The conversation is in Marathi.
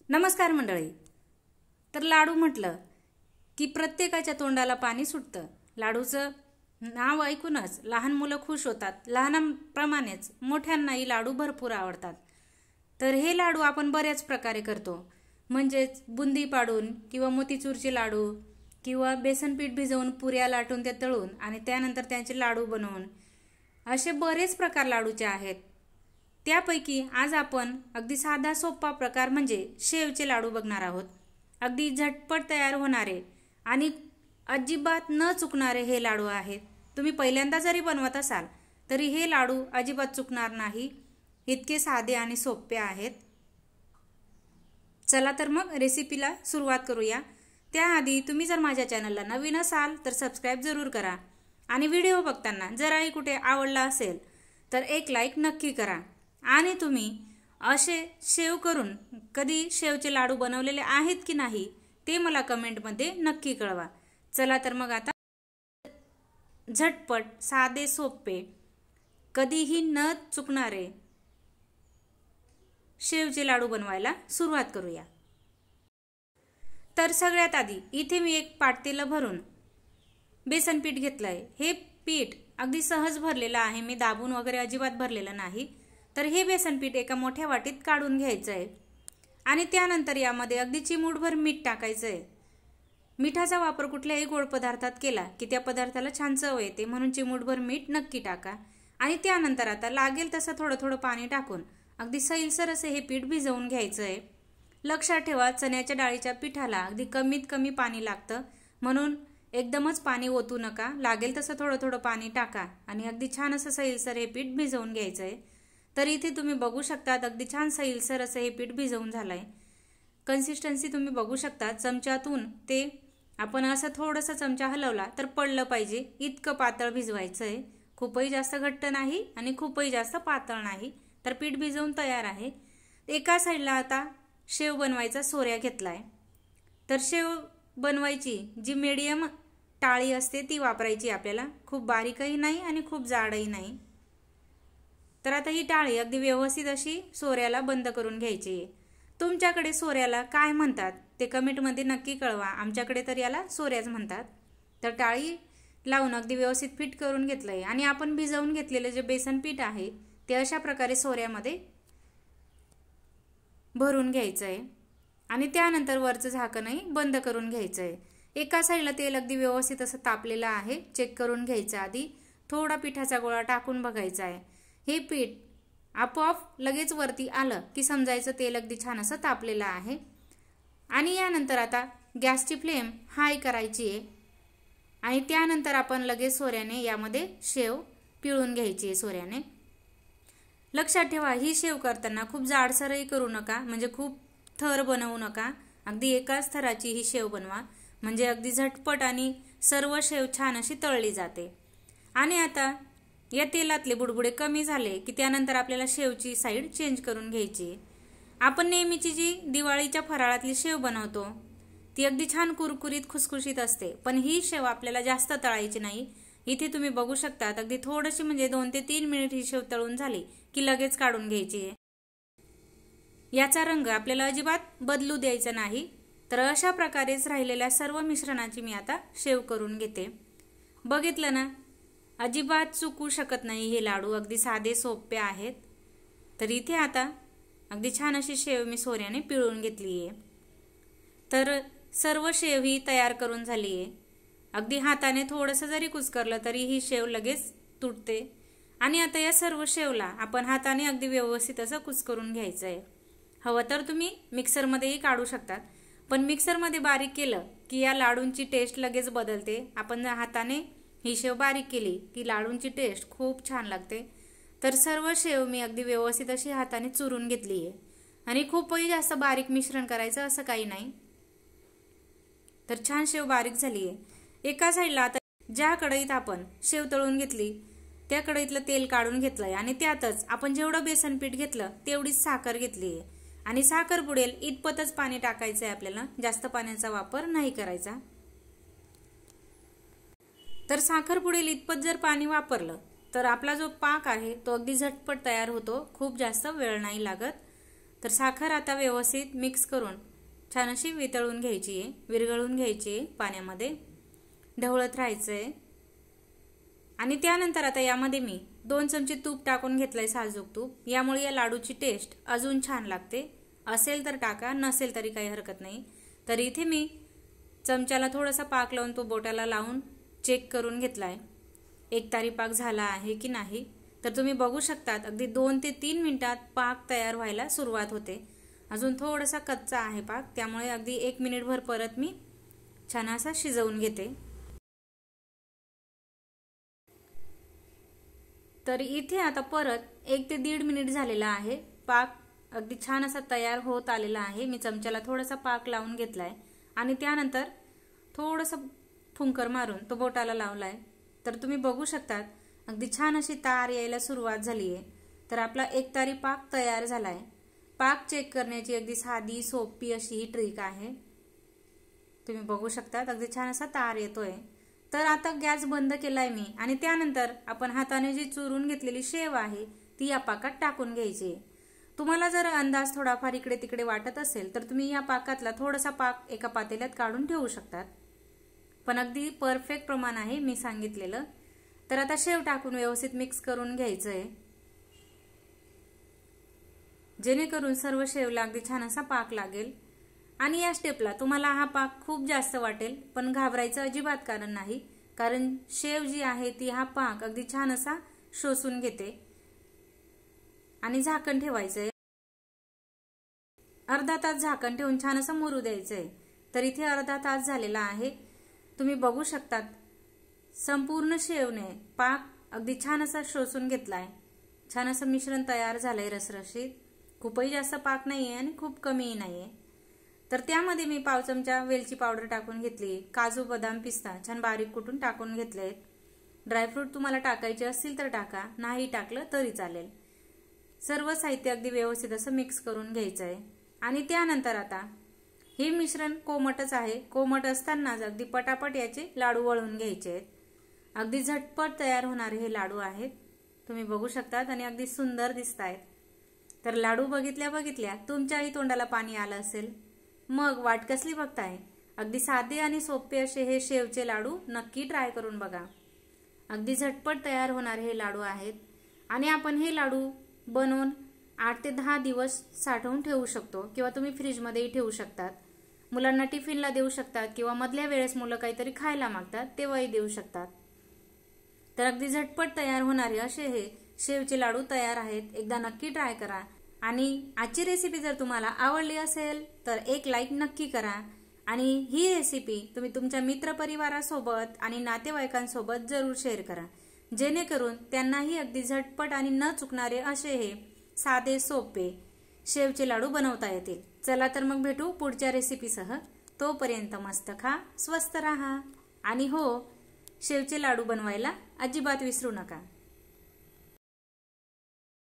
नमस्कार मंडळी। तर लाडू म्हटलं की प्रत्येकाच्या तोंडाला पाणी सुटतं। लाडूचं नाव ऐकूनच लहान मुलं खुश होतात। लहानांप्रमाणेच मोठ्यांनाही लाडू भरपूर आवडतात। तर हे लाडू आपण बऱ्याच प्रकारे करतो, म्हणजेच बुंदी पाडून किंवा मोतीचूरचे लाडू किंवा बेसन पीठ भिजवून पुऱ्या लाटून ते तळून आणि त्यानंतर त्यांचे लाडू बनवून, असे बरेच प्रकार लाडूचे आहेत। त्यापैकी आज आपण अगदी साधा सोपा प्रकार म्हणजे शेवचे लाडू बघणार आहोत। अगदी झटपट तयार होणारे आणि अजिबात न चुकणारे हे लाडू आहेत। तुम्ही पहिल्यांदा जरी बनवत असाल तरी हे लाडू अजिबात चुकणार नाही, इतके साधे आणि सोपे आहेत। चला तर मग रेसिपीला सुरुवात करूया। त्याआधी तुम्ही जर माझ्या चॅनलला नवीन असाल तर सबस्क्राइब जरूर करा आणि व्हिडिओ बघताना जराही कुठे आवडला असेल तर एक लाईक नक्की करा। आणि तुम्ही असे शेव करून कधी शेवचे लाडू बनवलेले आहेत की नाही ते मला कमेंटमध्ये नक्की कळवा। चला तर मग आता झटपट साधे सोपे कधीही न चुकणारे शेवचे लाडू बनवायला सुरुवात करूया। तर सगळ्यात आधी इथे मी एक पातेलं भरून बेसन पीठ घेतलंय। हे पीठ अगदी सहज भरलेलं आहे, मी दाबून वगैरे अजिबात भरलेलं नाही। तर हे बेसन पीठ एका मोठ्या वाटीत काढून घ्यायचं आहे आणि त्यानंतर यामध्ये अगदी चिमूटभर मीठ टाकायचं आहे। मिठाचा वापर कुठल्याही गोड पदार्थात केला की त्या पदार्थाला छान चव येते, म्हणून चिमूटभर मीठ नक्की टाका। आणि त्यानंतर आता लागेल तसं थोडं थोडं पाणी टाकून अगदी सैलसर असे हे पीठ भिजवून घ्यायचं आहे। लक्षात ठेवा, चण्याच्या डाळीच्या पिठाला अगदी कमीत कमी पाणी लागतं, म्हणून एकदमच पाणी ओतू नका। लागेल तसं थोडं थोडं पाणी टाका आणि अगदी छान असं सैलसर हे पीठ भिजवून घ्यायचं आहे। तर इथे तुम्ही बघू शकता अगदी छान सैलसर असं हे पीठ भिजवून झालंय। कन्सिस्टन्सी तुम्ही बघू शकता, चमच्यातून ते आपण असं थोडंसं चमचा हलवला तर पडलं पाहिजे इतकं पातळ भिजवायचं आहे। खूपही जास्त घट्ट नाही आणि खूपही जास्त पातळ नाही। तर पीठ भिजवून तयार आहे। एका साईडला आता शेव बनवायचा सोऱ्या घेतलाय। तर शेव बनवायची जी मीडियम टाळी असते ती वापरायची आपल्याला, खूप बारीकही नाही आणि खूप जाडही नाही। तर आता ही टाळी अगदी व्यवस्थित अशी सोऱ्याला बंद करून घ्यायची आहे। तुमच्याकडे सोऱ्याला काय म्हणतात ते कमेंटमध्ये नक्की कळवा। आमच्याकडे तर याला सोऱ्याच म्हणतात। तर टाळी लावून अगदी व्यवस्थित फिट करून घेतलंय आणि आपण भिजवून घेतलेले जे बेसन पीठ आहे ते अशा प्रकारे सोऱ्यामध्ये भरून घ्यायचं आहे आणि त्यानंतर वरचं झाकणही बंद करून घ्यायचं आहे। एका साईडला तेल अगदी व्यवस्थित असं तापलेलं आहे, चेक करून घ्यायचं। आधी थोडा पिठाचा गोळा टाकून बघायचा आहे। हे पीठ आपोआप लगेच वरती आलं की समजायचं तेल अगदी छान असं तापलेलं आहे। आणि यानंतर आता गॅसची फ्लेम हाय करायची आहे आणि त्यानंतर आपण लगेच सोऱ्याने यामध्ये शेव पिळून घ्यायची आहे सोऱ्याने। लक्षात ठेवा, ही शेव करताना खूप जाडसरही करू नका, म्हणजे खूप थर बनवू नका। अगदी एकाच थराची ही शेव बनवा, म्हणजे अगदी झटपट आणि सर्व शेव छान अशी तळली जाते। आणि आता या तेलातले बुडबुडे कमी झाले की त्यानंतर आपल्याला शेवची साईड चेंज करून घ्यायची। आपण नेहमीची जी दिवाळीच्या फराळातली शेव बनवतो ती अगदी छान कुरकुरीत खुसखुशीत असते, पण ही शेव आपल्याला जास्त तळायची नाही। इथे तुम्ही बघू शकता अगदी थोडीशी म्हणजे 2 ते 3 मिनिट ही शेव तळून झाली की लगेच काढून घ्यायची। याचा रंग आपल्याला अजिबात बदलू द्यायचा नाही। तर अशा प्रकारेच राहिलेल्या सर्व मिश्रणाची मी आता शेव करून घेते। बघितलं ना, अजिबात चुकू शकत नाही हे लाडू, अगदी साधे सोपे आहेत। तर इथे आता अगदी छान अशी शेव मी सोऱ्याने पिळून घेतली आहे। तर सर्व शेव ही तयार करून झाली आहे। अगदी हाताने थोडंसं जरी कुस्करलं तरी ही शेव लगेच तुटते। आणि आता या सर्व शेवला आपण हाताने अगदी व्यवस्थित असं कुस्करून घ्यायचं आहे। हवं तर तुम्ही मिक्सरमध्येही काढू शकतात, पण मिक्सरमध्ये बारीक केलं की या लाडूंची टेस्ट लगेच बदलते। आपण हाताने ही शेव बारीक केली की लाडूंची टेस्ट खूप छान लागते। तर सर्व शेव मी अगदी व्यवस्थित अशी हाताने चुरून घेतली आहे आणि खूपही जास्त बारीक मिश्रण करायचं असं काही नाही। तर छान शेव बारीक झाली आहे। एका साईडला आता ज्या कढईत आपण शेव तळून घेतली त्या कढईतलं तेल काढून घेतलंय आणि त्यातच आपण जेवढं बेसन पीठ घेतलं तेवढीच साखर घेतली आहे आणि साखर बुडेल इतपतच पाणी टाकायचं आहे आपल्याला, जास्त पाण्याचा वापर नाही करायचा। तर साखर बुडेल इतपत जर पाणी वापरलं तर आपला जो पाक आहे तो अगदी झटपट तयार होतो, खूप जास्त वेळ नाही लागत। तर साखर आता व्यवस्थित मिक्स करून छान अशी वितळून घ्यायची आहे, विरघळून घ्यायची आहे पाण्यामध्ये, ढवळत राहायचं आहे. आणि त्यानंतर आता यामध्ये मी 2 चमचे तूप टाकून घेतलंय, साजूक तूप. यामुळे या लाडूची टेस्ट अजून छान लागते. असेल तर टाका, नसेल तरी काही हरकत नाही. तर इथे मी चमच्याला थोडासा पाक लावून तो बोटाला लावून चेक करून घेतलाय, एकतारी पाक झाला आहे की नाही. तर तुम्ही बघू शकतात अगदी 2 ते 3 मिनिटात पाक तयार व्हायला सुरुवात होते. अजून थोडासा कच्चा आहे पाक, त्यामुळे अगदी 1 मिनिटभर परत मी छान असा शिजवून घेते. तर इथे आता परत 1 ते 1.5 मिनिट झालेला आहे. पाक अगदी छान असा तयार होत आलेला आहे. मी चमच्याला थोडासा पाक लावून घेतलाय आणि त्यानंतर थोडंसं फुंकर मारून तो बोटाला लावलाय. तर तुम्ही बघू शकतात अगदी छान अशी तार यायला सुरुवात झाली आहे. तर आपला एकतारी पाक तयार झालाय. पाक चेक करण्याची अगदी साधी सोपी अशी ही ट्रिक आहे. तुम्ही बघू शकतात अगदी छान असा तार येतोय. तर आता गॅस बंद केलाय मी आणि त्यानंतर आपण हाताने जी चुरून घेतलेली शेव आहे ती या पाकात टाकून घ्यायची. तुम्हाला जर अंदाज थोडाफार इकडे तिकडे वाटत असेल तर तुम्ही या पाकातला थोडासा पाक एका पातेल्यात काढून ठेवू शकतात, पण अगदी परफेक्ट प्रमाण आहे मी सांगितलेलं. तर आता शेव टाकून व्यवस्थित मिक्स करून घ्यायचंय, जेणेकरून सर्व शेवला अगदी छान असा पाक लागेल. आणि या स्टेपला तुम्हाला हा पाक खूप जास्त वाटेल, पण घाबरायचं अजिबात कारण नाही, कारण शेव जी आहे ती हा पाक अगदी छान असा शोषून घेते. आणि झाकण ठेवायचंय, अर्धा तास झाकण ठेवून छान असं मुरू द्यायचंय. तर इथे अर्धा तास झालेला आहे. तुम्ही बघू शकतात संपूर्ण शेवने पाक अगदी छान असा शोषून घेतलाय. छान असं मिश्रण तयार झालंय रसरशीत. खूपही जास्त पाक नाहीये आणि खूप कमीही नाहीये. तर त्यामध्ये मी पाव चमचा वेलची पावडर टाकून घेतली, काजू बदाम पिस्ता छान बारीक कुटून टाकून घेतलेत. ड्रायफ्रूट तुम्हाला टाकायचे असतील तर टाका, नाही टाकलं तरी चालेल. सर्व साहित्य अगदी व्यवस्थित असं मिक्स करून घ्यायचं आहे. आणि त्यानंतर आता हे मिश्रण कोमटच आहे, कोमट असतानाच अगदी पटापट याचे लाडू वळून घ्यायचे आहेत. अगदी झटपट तयार होणारे हे लाडू आहेत. तुम्ही बघू शकतात आणि अगदी सुंदर दिसत आहेत. तर लाडू बघितल्या बघितल्या तुमच्याही तोंडाला पाणी आलं असेल, मग वाट कसली बघताय. अगदी साधे आणि सोपे असे हे शेवचे लाडू नक्की ट्राय करून बघा. अगदी झटपट तयार होणारे हे लाडू आहेत आणि आपण हे लाडू बनवून 8 ते 10 दिवस साठवून ठेवू शकतो किंवा तुम्ही फ्रीजमध्येही ठेवू शकतात. मुलांना टिफिनला देऊ शकतात किंवा मधल्या वेळेस मुलं काहीतरी खायला मागतात तेव्हाही देऊ शकतात. तर अगदी झटपट तयार होणारे असे हे शेवचे लाडू तयार आहेत. एकदा नक्की ट्राय करा. आणि आजची रेसिपी जर तुम्हाला आवडली असेल तर एक लाईक नक्की करा. आणि ही रेसिपी तुम्ही तुमच्या मित्रपरिवारासोबत आणि नातेवाईकांसोबत जरूर शेअर करा, जेणेकरून त्यांनाही अगदी झटपट आणि न चुकणारे असे हे साधे सोपे शेवचे लाडू बनवता येतील. चला तर मग भेटू पुढच्या रेसिपीसह. तोपर्यंत मस्त खा, स्वस्त राहा आणि हो, शेवचे लाडू बनवायला अजिबात विसरू नका.